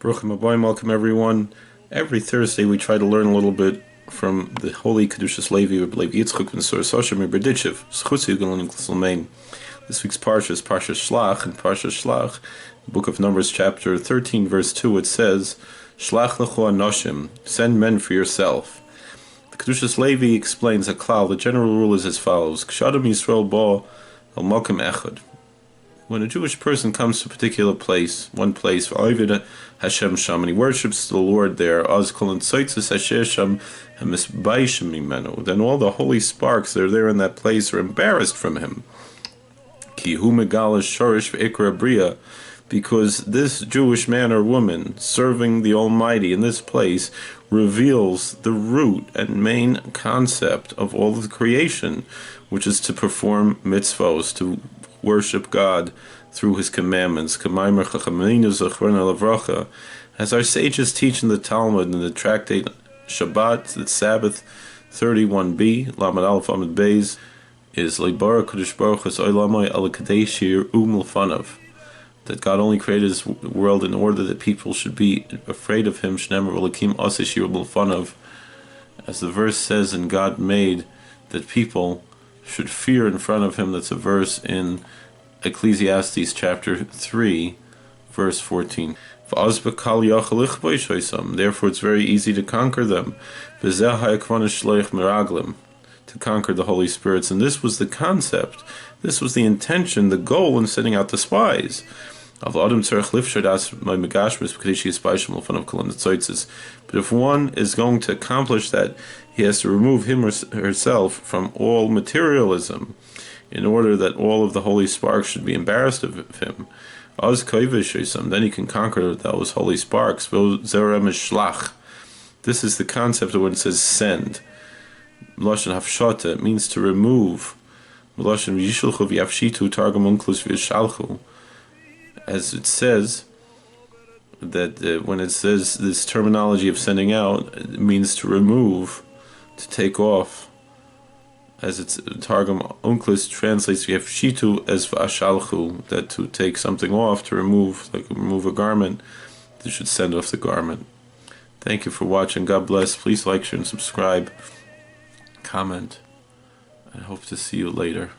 Baruchim Abayim, welcome everyone. Every Thursday we try to learn a little bit from the holy Kedushas Levi, Rebbe Yitzchak ben Soshem Berditchev, Schutzi Gelon Klesel. This week's Parshas, Shlach, and Parshas Shlach, the book of Numbers, chapter 13, verse 2, it says, Shlach lecho anoshim, send men for yourself. The Kedushas Levi explains a klal. The general rule is as follows: K'shadam Yisrael bo al makom echad. When a Jewish person comes to a particular place, one place, Hashem Sham, and he worships the Lord there, then all the holy sparks that are there in that place are embarrassed from him. Because this Jewish man or woman serving the Almighty in this place reveals the root and main concept of all of the creation, which is to perform mitzvos, to worship God through His commandments. As our sages teach in the Talmud, in the tractate Shabbat, the Sabbath 31b, Lamed Aleph Amud Beis, is Leibara Kodesh Baruch Hu Olamai Al Kadeshir Umulfanav, that God only created His world in order that people should be afraid of Him. Shneimar V'Lakim Asishir Umulfanav, as the verse says, and God made that people should fear in front of Him. That's a verse in Ecclesiastes chapter 3, verse 14. Therefore it's very easy to conquer them, to conquer the Holy Spirits. And this was the concept, this was the intention, the goal in sending out the spies. But if one is going to accomplish that, he has to remove him or herself from all materialism, in order that all of the holy sparks should be embarrassed of him. Then he can conquer those holy sparks. This is the concept of when it says send. It means to remove. As it says, that when it says this terminology of sending out, it means to remove, to take off. As it's Targum Unclus translates Yafshitu as V'ashalchu, that to take something off, to remove, like remove a garment, they should send off the garment. Thank you for watching. God bless. Please like, share, and subscribe. Comment. I hope to see you later.